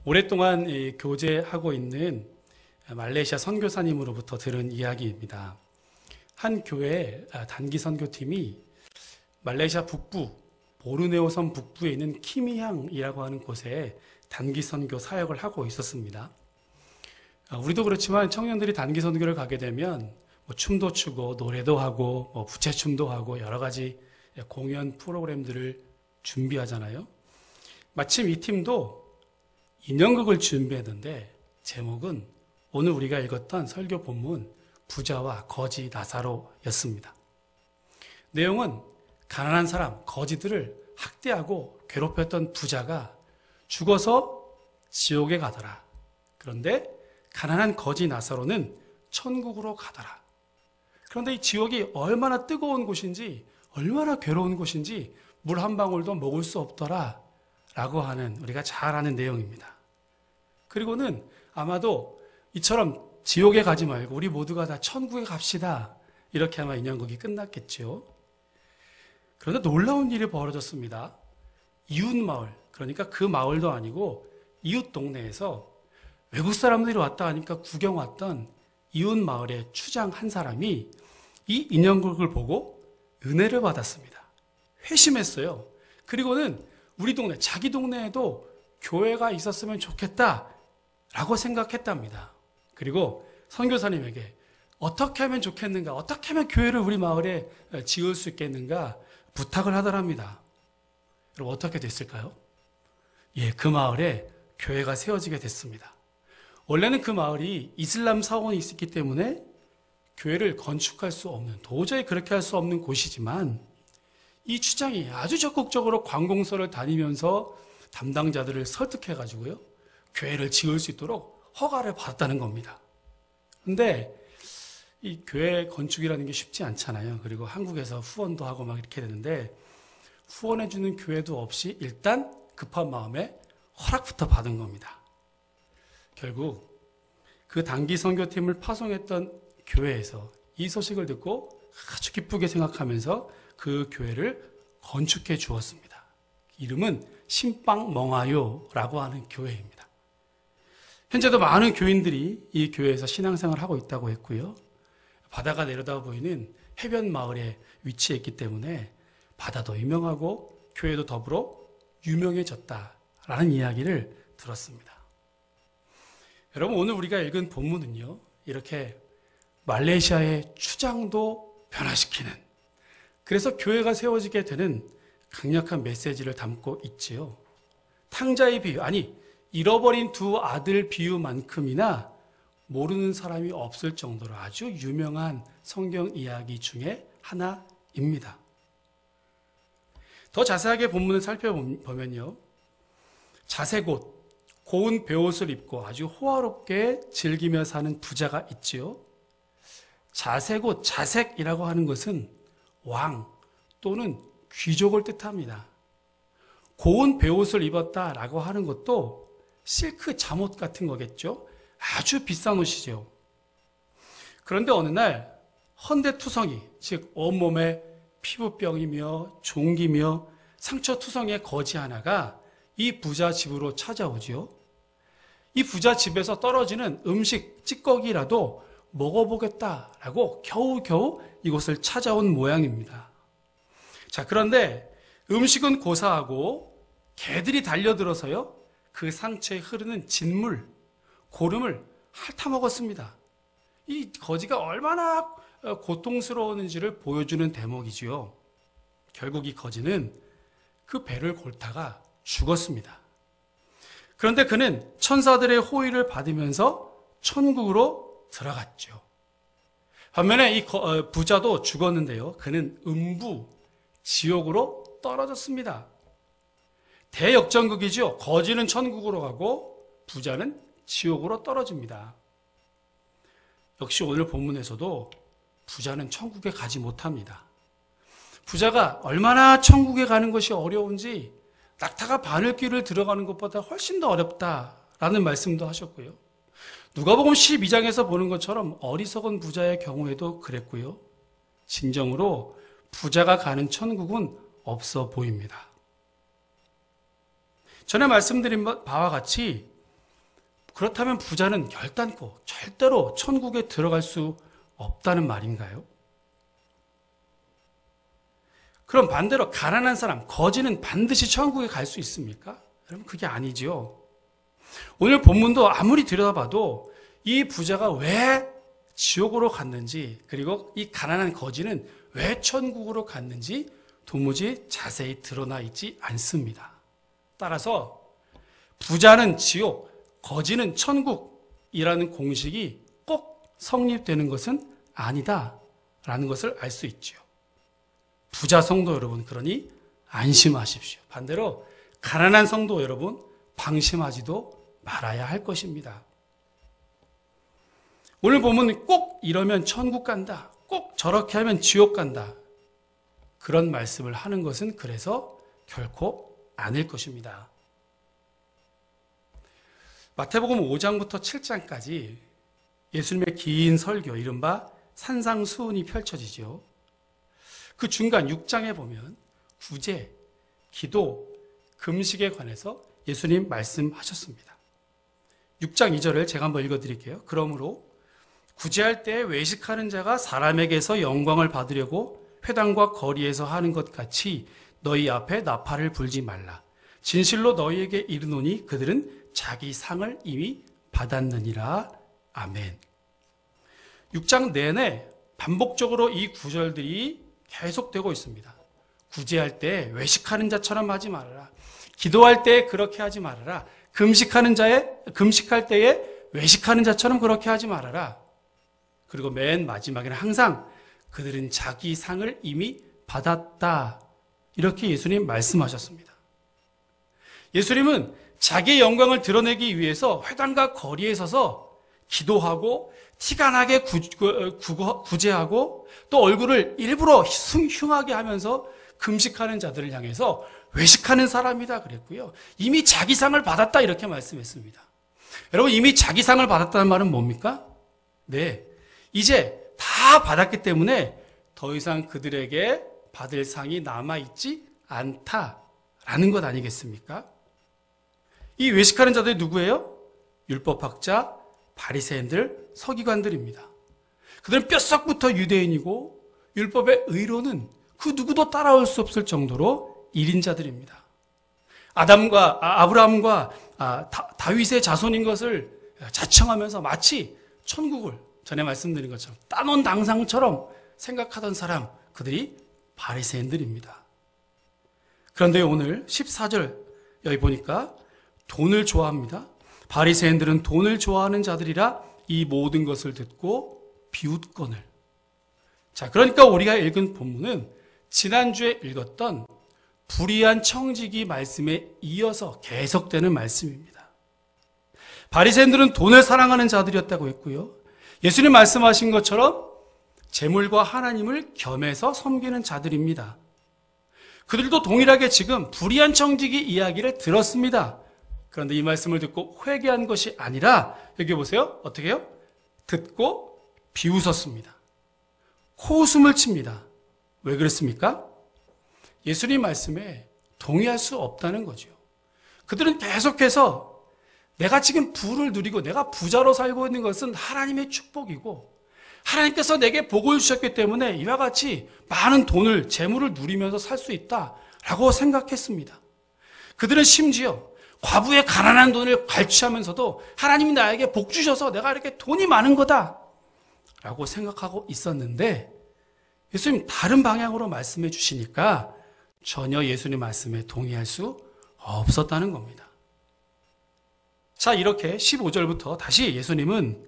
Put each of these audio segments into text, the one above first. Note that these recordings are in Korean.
오랫동안 교제하고 있는 말레이시아 선교사님으로부터 들은 이야기입니다. 한 교회 단기 선교팀이 말레이시아 북부 보르네오 섬 북부에 있는 키미향이라고 하는 곳에 단기 선교 사역을 하고 있었습니다. 우리도 그렇지만 청년들이 단기 선교를 가게 되면 춤도 추고 노래도 하고 부채춤도 하고 여러 가지 공연 프로그램들을 준비하잖아요. 마침 이 팀도 인형극을 준비했는데 제목은 오늘 우리가 읽었던 설교 본문 부자와 거지 나사로였습니다. 내용은 가난한 사람, 거지들을 학대하고 괴롭혔던 부자가 죽어서 지옥에 가더라. 그런데 가난한 거지 나사로는 천국으로 가더라. 그런데 이 지옥이 얼마나 뜨거운 곳인지, 얼마나 괴로운 곳인지 물 한 방울도 먹을 수 없더라 라고 하는 우리가 잘 아는 내용입니다. 그리고는 아마도 이처럼 지옥에 가지 말고 우리 모두가 다 천국에 갑시다, 이렇게 아마 인형극이 끝났겠죠. 그런데 놀라운 일이 벌어졌습니다. 이웃 마을, 그러니까 그 마을도 아니고 이웃 동네에서 외국 사람들이 왔다 하니까 구경 왔던 이웃 마을의 추장 한 사람이 이 인형극을 보고 은혜를 받았습니다. 회심했어요. 그리고는 우리 동네, 자기 동네에도 교회가 있었으면 좋겠다라고 생각했답니다. 그리고 선교사님에게 어떻게 하면 좋겠는가, 어떻게 하면 교회를 우리 마을에 지을 수 있겠는가 부탁을 하더랍니다. 여러분, 어떻게 됐을까요? 그 마을에 교회가 세워지게 됐습니다. 원래는 그 마을이 이슬람 사원이 있었기 때문에 교회를 건축할 수 없는, 도저히 그렇게 할 수 없는 곳이지만 이 추장이 아주 적극적으로 관공서를 다니면서 담당자들을 설득해가지고요, 교회를 지을 수 있도록 허가를 받았다는 겁니다. 그런데 이 교회 건축이라는 게 쉽지 않잖아요. 그리고 한국에서 후원도 하고 막 이렇게 되는데 후원해주는 교회도 없이 일단 급한 마음에 허락부터 받은 겁니다. 결국 그 단기 선교팀을 파송했던 교회에서 이 소식을 듣고 아주 기쁘게 생각하면서 그 교회를 건축해 주었습니다. 이름은 신빵멍아요라고 하는 교회입니다. 현재도 많은 교인들이 이 교회에서 신앙생활을 하고 있다고 했고요. 바다가 내려다 보이는 해변 마을에 위치해 있기 때문에 바다도 유명하고 교회도 더불어 유명해졌다라는 이야기를 들었습니다. 여러분, 오늘 우리가 읽은 본문은요, 이렇게 말레이시아의 추장도 변화시키는, 그래서 교회가 세워지게 되는 강력한 메시지를 담고 있지요. 탕자의 비유, 아니 잃어버린 두 아들 비유만큼이나 모르는 사람이 없을 정도로 아주 유명한 성경 이야기 중에 하나입니다. 더 자세하게 본문을 살펴보면요, 자색옷, 고운 베옷을 입고 아주 호화롭게 즐기며 사는 부자가 있지요. 자색옷, 자색이라고 하는 것은 왕 또는 귀족을 뜻합니다. 고운 베옷을 입었다라고 하는 것도 실크 잠옷 같은 거겠죠. 아주 비싼 옷이죠. 그런데 어느 날 헌데투성이, 즉 온몸에 피부병이며 종기며 상처투성이의 거지 하나가 이 부자 집으로 찾아오지요. 이 부자 집에서 떨어지는 음식 찌꺼기라도 먹어보겠다라고 겨우겨우 이곳을 찾아온 모양입니다. 자, 그런데 음식은 고사하고 개들이 달려들어서요, 그 상처에 흐르는 진물, 고름을 핥아먹었습니다. 이 거지가 얼마나 고통스러웠는지를 보여주는 대목이지요. 결국 이 거지는 그 배를 골다가 죽었습니다. 그런데 그는 천사들의 호의를 받으면서 천국으로 들어갔죠. 반면에 이 부자도 죽었는데요, 그는 음부, 지옥으로 떨어졌습니다. 대역전극이죠. 거지는 천국으로 가고 부자는 지옥으로 떨어집니다. 역시 오늘 본문에서도 부자는 천국에 가지 못합니다. 부자가 얼마나 천국에 가는 것이 어려운지 낙타가 바늘길을 들어가는 것보다 훨씬 더 어렵다라는 말씀도 하셨고요. 누가복음 12장에서 보는 것처럼 어리석은 부자의 경우에도 그랬고요. 진정으로 부자가 가는 천국은 없어 보입니다. 전에 말씀드린 바와 같이 그렇다면 부자는 결단코 절대로 천국에 들어갈 수 없다는 말인가요? 그럼 반대로 가난한 사람, 거지는 반드시 천국에 갈 수 있습니까? 여러분, 그게 아니지요. 오늘 본문도 아무리 들여다봐도 이 부자가 왜 지옥으로 갔는지, 그리고 이 가난한 거지는 왜 천국으로 갔는지 도무지 자세히 드러나 있지 않습니다. 따라서 부자는 지옥, 거지는 천국이라는 공식이 꼭 성립되는 것은 아니다라는 것을 알 수 있죠. 부자 성도 여러분, 그러니 안심하십시오. 반대로 가난한 성도 여러분, 방심하지도 말아야 할 것입니다. 오늘 보면 꼭 이러면 천국 간다, 꼭 저렇게 하면 지옥 간다, 그런 말씀을 하는 것은 그래서 결코 아닐 것입니다. 마태복음 5장부터 7장까지 예수님의 긴 설교, 이른바 산상수훈이 펼쳐지죠. 그 중간 6장에 보면 구제, 기도, 금식에 관해서 예수님 말씀하셨습니다. 6장 2절을 제가 한번 읽어드릴게요. 그러므로 구제할 때 외식하는 자가 사람에게서 영광을 받으려고 회당과 거리에서 하는 것 같이 너희 앞에 나팔을 불지 말라. 진실로 너희에게 이르노니 그들은 자기 상을 이미 받았느니라. 아멘. 6장 내내 반복적으로 이 구절들이 계속되고 있습니다. 구제할 때 외식하는 자처럼 하지 말아라. 기도할 때 그렇게 하지 말아라. 금식할 때에 외식하는 자처럼 그렇게 하지 말아라. 그리고 맨 마지막에는 항상 그들은 자기 상을 이미 받았다, 이렇게 예수님 말씀하셨습니다. 예수님은 자기의 영광을 드러내기 위해서 회당과 거리에 서서 기도하고 티가 나게 구제하고 또 얼굴을 일부러 흉하게 하면서 금식하는 자들을 향해서 외식하는 사람이다 그랬고요. 이미 자기 상을 받았다, 이렇게 말씀했습니다. 여러분, 이미 자기 상을 받았다는 말은 뭡니까? 네, 이제 다 받았기 때문에 더 이상 그들에게 받을 상이 남아있지 않다라는 것 아니겠습니까? 이 외식하는 자들이 누구예요? 율법학자, 바리새인들, 서기관들입니다. 그들은 뼛속부터 유대인이고 율법의 의로는 그 누구도 따라올 수 없을 정도로 일인자들입니다. 아브라함과 다윗의 자손인 것을 자청하면서 마치 천국을 전에 말씀드린 것처럼 따놓은 당상처럼 생각하던 사람, 그들이 바리새인들입니다. 그런데 오늘 14절 여기 보니까 돈을 좋아합니다. 바리새인들은 돈을 좋아하는 자들이라 이 모든 것을 듣고 비웃거늘. 자, 그러니까 우리가 읽은 본문은 지난주에 읽었던 불의한 청지기 말씀에 이어서 계속되는 말씀입니다. 바리새인들은 돈을 사랑하는 자들이었다고 했고요. 예수님 말씀하신 것처럼 재물과 하나님을 겸해서 섬기는 자들입니다. 그들도 동일하게 지금 불의한 청지기 이야기를 들었습니다. 그런데 이 말씀을 듣고 회개한 것이 아니라 여기 보세요. 어떻게 해요? 듣고 비웃었습니다. 코웃음을 칩니다. 왜 그랬습니까? 예수님 말씀에 동의할 수 없다는 거죠. 그들은 계속해서 내가 지금 부를 누리고 내가 부자로 살고 있는 것은 하나님의 축복이고 하나님께서 내게 복을 주셨기 때문에 이와 같이 많은 돈을, 재물을 누리면서 살 수 있다라고 생각했습니다. 그들은 심지어 과부의 가난한 돈을 갈취하면서도 하나님이 나에게 복 주셔서 내가 이렇게 돈이 많은 거다라고 생각하고 있었는데 예수님 다른 방향으로 말씀해 주시니까 전혀 예수님 말씀에 동의할 수 없었다는 겁니다. 자, 이렇게 15절부터 다시 예수님은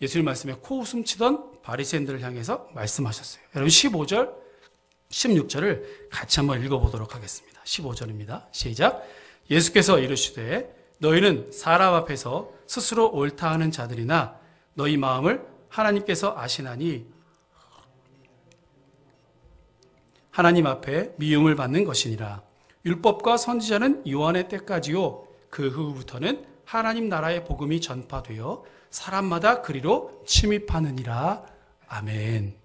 예수님 말씀에 코웃음 치던 바리새인들을 향해서 말씀하셨어요. 여러분 15절, 16절을 같이 한번 읽어보도록 하겠습니다. 15절입니다. 시작. 예수께서 이르시되 너희는 사람 앞에서 스스로 옳다 하는 자들이나 너희 마음을 하나님께서 아시나니 하나님 앞에 미움을 받는 것이니라. 율법과 선지자는 요한의 때까지요 그 후부터는 하나님 나라의 복음이 전파되어 사람마다 그리로 침입하느니라. 아멘.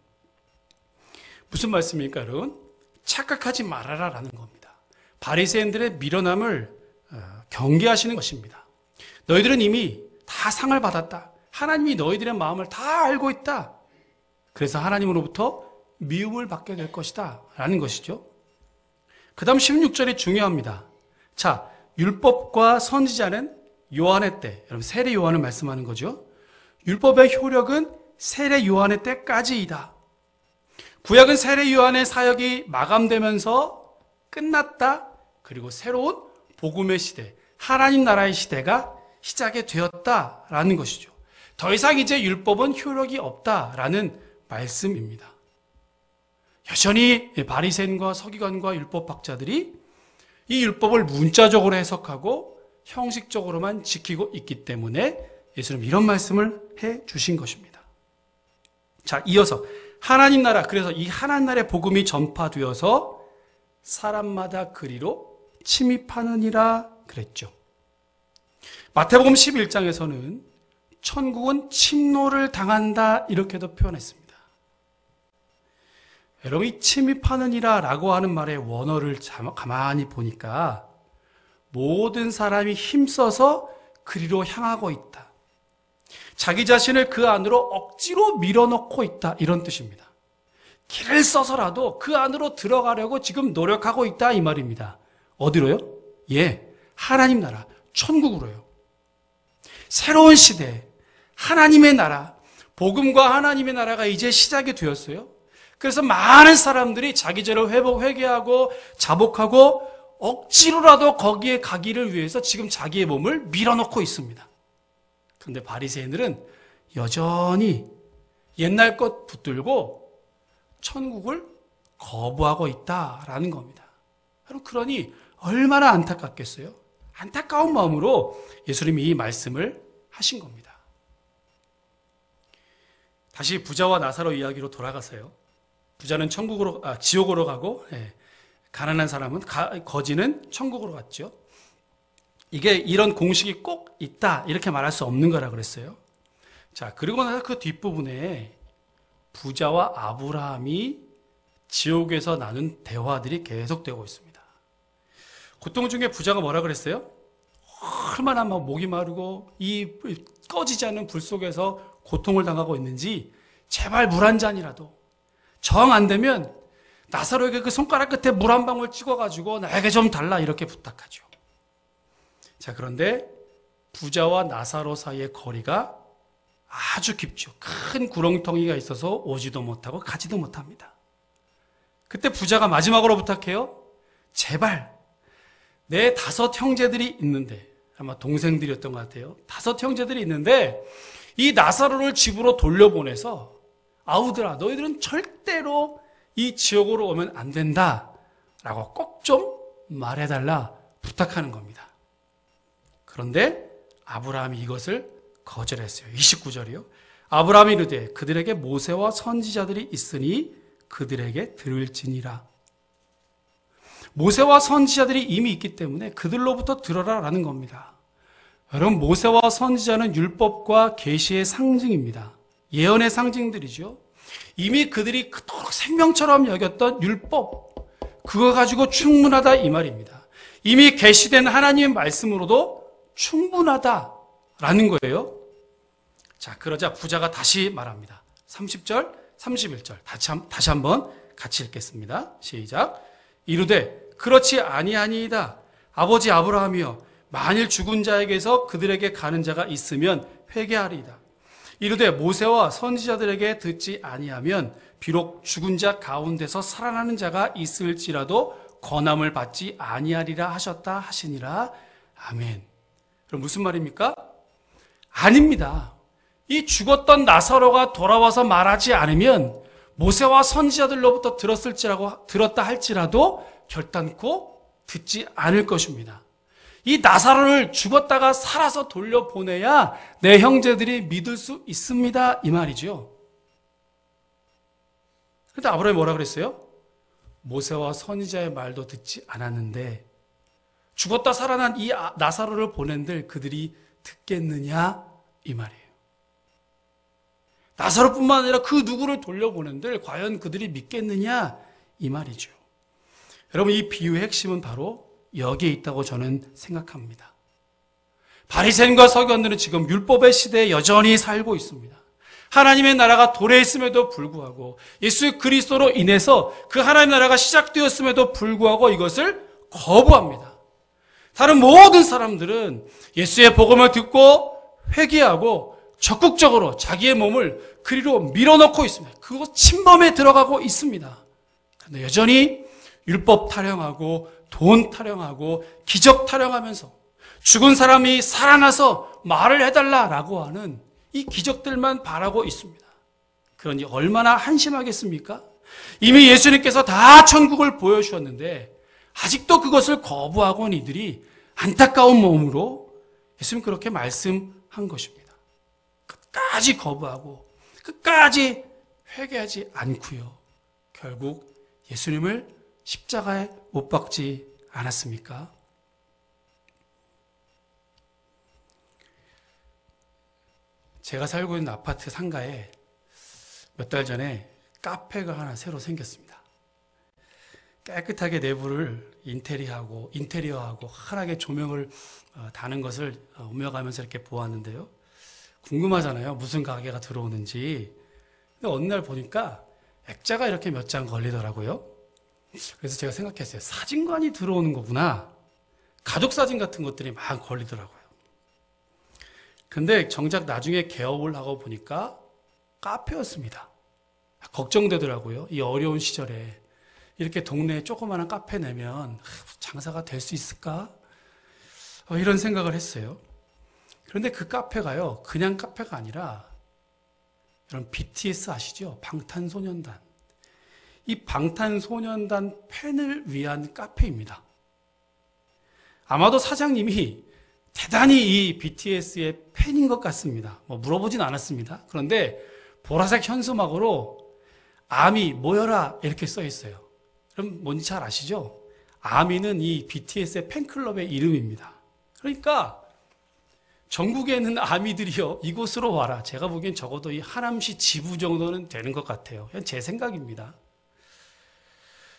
무슨 말씀입니까, 여러분? 착각하지 말아라라는 겁니다. 바리새인들의 미련함을 경계하시는 것입니다. 너희들은 이미 다 상을 받았다. 하나님이 너희들의 마음을 다 알고 있다. 그래서 하나님으로부터 미움을 받게 될 것이다 라는 것이죠. 그 다음 16절이 중요합니다. 자, 율법과 선지자는 요한의 때, 여러분 세례 요한을 말씀하는 거죠. 율법의 효력은 세례 요한의 때까지이다. 구약은 세례 요한의 사역이 마감되면서 끝났다. 그리고 새로운 복음의 시대, 하나님 나라의 시대가 시작이 되었다라는 것이죠. 더 이상 이제 율법은 효력이 없다라는 말씀입니다. 여전히 바리새인과 서기관과 율법학자들이 이 율법을 문자적으로 해석하고 형식적으로만 지키고 있기 때문에 예수님 이런 말씀을 해 주신 것입니다. 자, 이어서 하나님 나라, 그래서 이 하나님 나라의 복음이 전파되어서 사람마다 그리로 침입하느니라 그랬죠. 마태복음 11장에서는 천국은 침노를 당한다 이렇게도 표현했습니다. 여러분, 이 침입하느니라 라고 하는 말의 원어를 가만히 보니까 모든 사람이 힘써서 그리로 향하고 있다. 자기 자신을 그 안으로 억지로 밀어넣고 있다 이런 뜻입니다. 길을 써서라도 그 안으로 들어가려고 지금 노력하고 있다 이 말입니다. 어디로요? 예, 하나님 나라, 천국으로요. 새로운 시대, 하나님의 나라, 복음과 하나님의 나라가 이제 시작이 되었어요. 그래서 많은 사람들이 자기 죄를 회개하고 자복하고 억지로라도 거기에 가기를 위해서 지금 자기의 몸을 밀어넣고 있습니다. 그런데 바리새인들은 여전히 옛날 것 붙들고 천국을 거부하고 있다라는 겁니다. 그러니 얼마나 안타깝겠어요? 안타까운 마음으로 예수님이 이 말씀을 하신 겁니다. 다시 부자와 나사로 이야기로 돌아가세요. 부자는 지옥으로 가고 가난한 사람은 거지는 천국으로 갔죠. 이게 이런 공식이 꼭 있다 이렇게 말할 수 없는 거라 그랬어요. 자, 그리고 나서 그 뒷부분에 부자와 아브라함이 지옥에서 나눈 대화들이 계속되고 있습니다. 고통 중에 부자가 뭐라 그랬어요? 얼마나 막 목이 마르고 이 꺼지지 않는 불 속에서 고통을 당하고 있는지 제발 물 한 잔이라도 정 안 되면 나사로에게 그 손가락 끝에 물 한 방울 찍어가지고 나에게 좀 달라 이렇게 부탁하죠. 자, 그런데 부자와 나사로 사이의 거리가 아주 깊죠. 큰 구렁텅이가 있어서 오지도 못하고 가지도 못합니다. 그때 부자가 마지막으로 부탁해요. 제발 내 5 형제들이 있는데, 아마 동생들이었던 것 같아요. 5 형제들이 있는데 이 나사로를 집으로 돌려보내서 아우들아 너희들은 절대로 이 지옥으로 오면 안 된다 라고 꼭 좀 말해달라 부탁하는 겁니다. 그런데 아브라함이 이것을 거절했어요. 29절이요. 아브라함이 이르되 그들에게 모세와 선지자들이 있으니 그들에게 들을지니라. 모세와 선지자들이 이미 있기 때문에 그들로부터 들어라라는 겁니다. 여러분, 모세와 선지자는 율법과 계시의 상징입니다. 예언의 상징들이죠. 이미 그들이 그토록 생명처럼 여겼던 율법, 그거 가지고 충분하다 이 말입니다. 이미 계시된 하나님의 말씀으로도 충분하다라는 거예요. 자, 그러자 부자가 다시 말합니다. 30절, 31절 다시 한번 같이 읽겠습니다. 시작. 이르되 그렇지 아니하니이다. 아버지 아브라함이여, 만일 죽은 자에게서 그들에게 가는 자가 있으면 회개하리이다. 이르되 모세와 선지자들에게 듣지 아니하면 비록 죽은 자 가운데서 살아나는 자가 있을지라도 권함을 받지 아니하리라 하셨다 하시니라. 아멘. 그럼 무슨 말입니까? 아닙니다. 이 죽었던 나사로가 돌아와서 말하지 않으면 모세와 선지자들로부터 들었다 할지라도 결단코 듣지 않을 것입니다. 이 나사로를 죽었다가 살아서 돌려보내야 내 형제들이 믿을 수 있습니다 이 말이죠. 그런데 아브라함이 뭐라 그랬어요? 모세와 선지자의 말도 듣지 않았는데 죽었다 살아난 이 나사로를 보낸들 그들이 듣겠느냐 이 말이에요. 나사로뿐만 아니라 그 누구를 돌려보낸들 과연 그들이 믿겠느냐 이 말이죠. 여러분, 이 비유의 핵심은 바로 여기에 있다고 저는 생각합니다. 바리새인과 서기관들은 지금 율법의 시대에 여전히 살고 있습니다. 하나님의 나라가 도래했음에도 불구하고 예수 그리스도로 인해서 그 하나님의 나라가 시작되었음에도 불구하고 이것을 거부합니다. 다른 모든 사람들은 예수의 복음을 듣고 회개하고 적극적으로 자기의 몸을 그리로 밀어넣고 있습니다. 그것 침범에 들어가고 있습니다. 그런데 여전히 율법 타령하고 돈 타령하고 기적 타령하면서 죽은 사람이 살아나서 말을 해달라라고 하는 이 기적들만 바라고 있습니다. 그러니 얼마나 한심하겠습니까? 이미 예수님께서 다 천국을 보여주셨는데 아직도 그것을 거부하고 이들이 안타까운 마음으로 예수님 그렇게 말씀한 것입니다. 끝까지 거부하고 끝까지 회개하지 않고요. 결국 예수님을 십자가에 못 박지 않았습니까? 제가 살고 있는 아파트 상가에 몇 달 전에 카페가 하나 새로 생겼습니다. 깨끗하게 내부를 인테리어하고 환하게 조명을 다는 것을 오며가면서 이렇게 보았는데요. 궁금하잖아요. 무슨 가게가 들어오는지. 근데 어느 날 보니까 액자가 이렇게 몇 장 걸리더라고요. 그래서 제가 생각했어요. 사진관이 들어오는 거구나. 가족 사진 같은 것들이 막 걸리더라고요. 근데 정작 나중에 개업을 하고 보니까 카페였습니다. 걱정되더라고요. 이 어려운 시절에 이렇게 동네에 조그마한 카페 내면 장사가 될 수 있을까? 이런 생각을 했어요. 그런데 그 카페가요, 그냥 카페가 아니라 여러분 BTS 아시죠? 방탄소년단. 이 방탄소년단 팬을 위한 카페입니다. 아마도 사장님이 대단히 이 BTS의 팬인 것 같습니다. 물어보진 않았습니다. 그런데 보라색 현수막으로 아미 모여라 이렇게 써 있어요. 그럼 뭔지 잘 아시죠? 아미는 이 BTS의 팬클럽의 이름입니다. 그러니까 전국에 있는 아미들이요, 이곳으로 와라. 제가 보기엔 적어도 이 하남시 지부 정도는 되는 것 같아요. 그냥 제 생각입니다.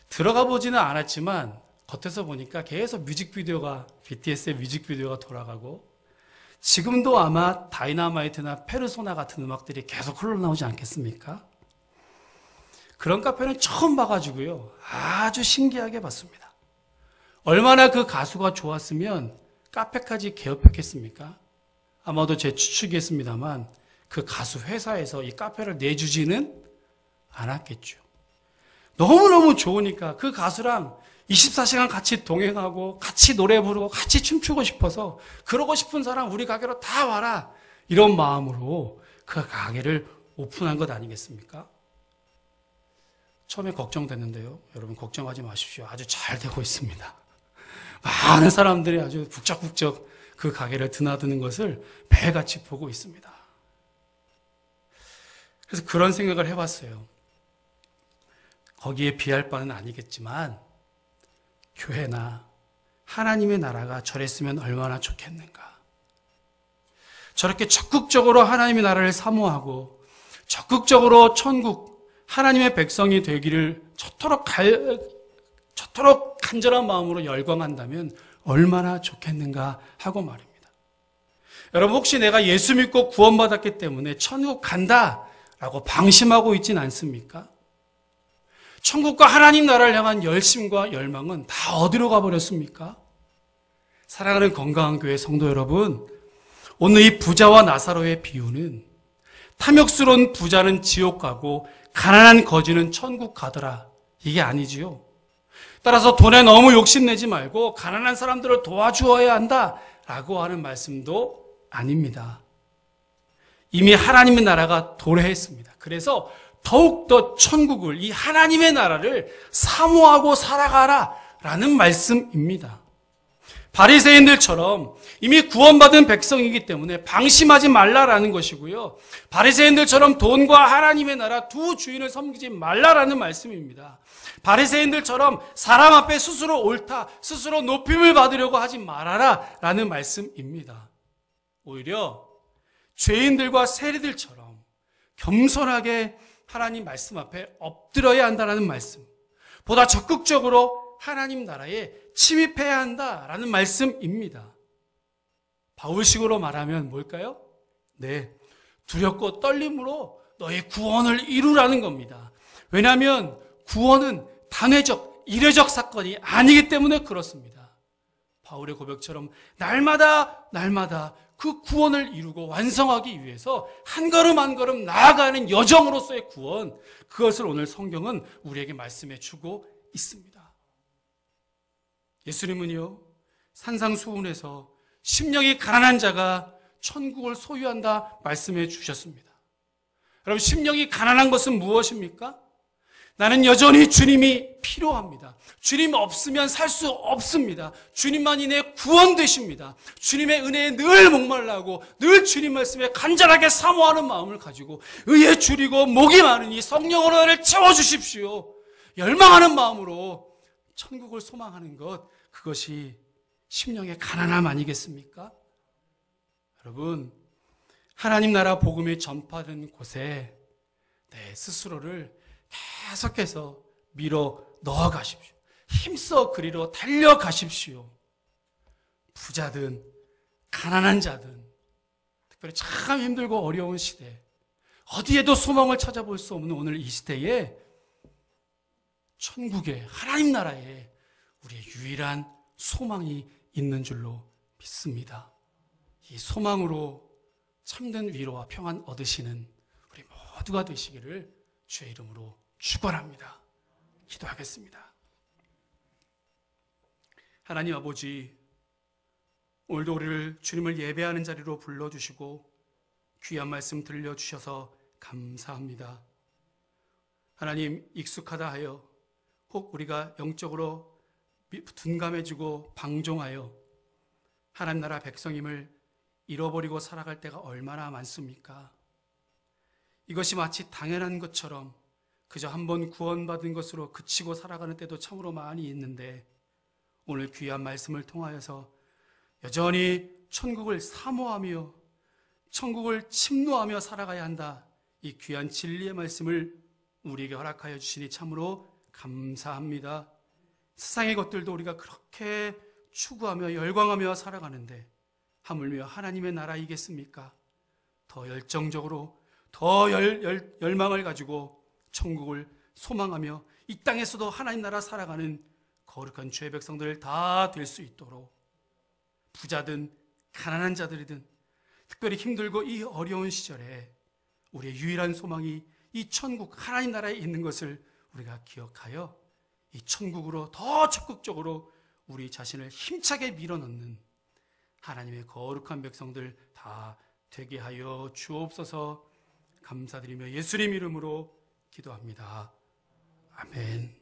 들어가 보지는 않았지만 겉에서 보니까 계속 BTS의 뮤직비디오가 돌아가고 지금도 아마 다이너마이트나 페르소나 같은 음악들이 계속 흘러나오지 않겠습니까? 그런 카페는 처음 봐가지고요, 아주 신기하게 봤습니다. 얼마나 그 가수가 좋았으면 카페까지 개업했겠습니까? 아마도 제 추측이겠습니다만 그 가수 회사에서 이 카페를 내주지는 않았겠죠. 너무너무 좋으니까 그 가수랑 24시간 같이 동행하고 같이 노래 부르고 같이 춤추고 싶어서 그러고 싶은 사람 우리 가게로 다 와라. 이런 마음으로 그 가게를 오픈한 것 아니겠습니까? 처음에 걱정됐는데요. 여러분 걱정하지 마십시오. 아주 잘 되고 있습니다. 많은 사람들이 아주 북적북적 그 가게를 드나드는 것을 매일같이 보고 있습니다. 그래서 그런 생각을 해봤어요. 거기에 비할 바는 아니겠지만 교회나 하나님의 나라가 저랬으면 얼마나 좋겠는가. 저렇게 적극적으로 하나님의 나라를 사모하고 적극적으로 천국 하나님의 백성이 되기를 저토록 간절한 마음으로 열광한다면 얼마나 좋겠는가 하고 말입니다. 여러분 혹시 내가 예수 믿고 구원받았기 때문에 천국 간다라고 방심하고 있진 않습니까? 천국과 하나님 나라를 향한 열심과 열망은 다 어디로 가버렸습니까? 사랑하는 건강한 교회 성도 여러분, 오늘 이 부자와 나사로의 비유는 탐욕스러운 부자는 지옥 가고 가난한 거지는 천국 가더라, 이게 아니지요. 따라서 돈에 너무 욕심내지 말고 가난한 사람들을 도와주어야 한다라고 하는 말씀도 아닙니다. 이미 하나님의 나라가 도래했습니다. 그래서 더욱더 천국을, 이 하나님의 나라를 사모하고 살아가라라는 말씀입니다. 바리새인들처럼 이미 구원받은 백성이기 때문에 방심하지 말라라는 것이고요. 바리새인들처럼 돈과 하나님의 나라 두 주인을 섬기지 말라라는 말씀입니다. 바리새인들처럼 사람 앞에 스스로 옳다, 스스로 높임을 받으려고 하지 말아라라는 말씀입니다. 오히려 죄인들과 세리들처럼 겸손하게 하나님 말씀 앞에 엎드려야 한다는 말씀, 보다 적극적으로 하나님 나라에 침입해야 한다라는 말씀입니다. 바울식으로 말하면 뭘까요? 네, 두렵고 떨림으로 너의 구원을 이루라는 겁니다. 왜냐하면 구원은 단회적, 일회적 사건이 아니기 때문에 그렇습니다. 바울의 고백처럼 날마다 그 구원을 이루고 완성하기 위해서 한 걸음 한 걸음 나아가는 여정으로서의 구원, 그것을 오늘 성경은 우리에게 말씀해 주고 있습니다. 예수님은요, 산상수훈에서 심령이 가난한 자가 천국을 소유한다 말씀해 주셨습니다. 여러분, 심령이 가난한 것은 무엇입니까? 나는 여전히 주님이 필요합니다. 주님 없으면 살 수 없습니다. 주님만이 내 구원 되십니다. 주님의 은혜에 늘 목말라하고 늘 주님 말씀에 간절하게 사모하는 마음을 가지고 의에 줄이고 목이 마르니 성령으로 나를 채워주십시오. 열망하는 마음으로 천국을 소망하는 것, 그것이 심령의 가난함 아니겠습니까? 여러분, 하나님 나라 복음이 전파된 곳에 내 스스로를 계속해서 밀어 넣어 가십시오. 힘써 그리로 달려가십시오. 부자든 가난한 자든, 특별히 참 힘들고 어려운 시대, 어디에도 소망을 찾아볼 수 없는 오늘 이 시대에 천국에, 하나님 나라에 우리의 유일한 소망이 있는 줄로 믿습니다. 이 소망으로 참된 위로와 평안 얻으시는 우리 모두가 되시기를 주의 이름으로 축원합니다. 기도하겠습니다. 하나님 아버지, 오늘도 우리를 주님을 예배하는 자리로 불러주시고 귀한 말씀 들려주셔서 감사합니다. 하나님, 익숙하다 하여 혹 우리가 영적으로 둔감해지고 방종하여 하나님 나라 백성임을 잃어버리고 살아갈 때가 얼마나 많습니까? 이것이 마치 당연한 것처럼 그저 한번 구원받은 것으로 그치고 살아가는 때도 참으로 많이 있는데, 오늘 귀한 말씀을 통하여서 여전히 천국을 사모하며 천국을 침노하며 살아가야 한다, 이 귀한 진리의 말씀을 우리에게 허락하여 주시니 참으로 감사합니다. 세상의 것들도 우리가 그렇게 추구하며 열광하며 살아가는데 하물며 하나님의 나라이겠습니까? 더 열정적으로, 더 열망을 가지고 천국을 소망하며 이 땅에서도 하나님 나라 살아가는 거룩한 주의 백성들 다 될 수 있도록, 부자든 가난한 자들이든 특별히 힘들고 이 어려운 시절에 우리의 유일한 소망이 이 천국 하나님 나라에 있는 것을 우리가 기억하여 이 천국으로 더 적극적으로 우리 자신을 힘차게 밀어넣는 하나님의 거룩한 백성들 다 되게 하여 주옵소서. 감사드리며 예수님 이름으로 기도합니다. 아멘.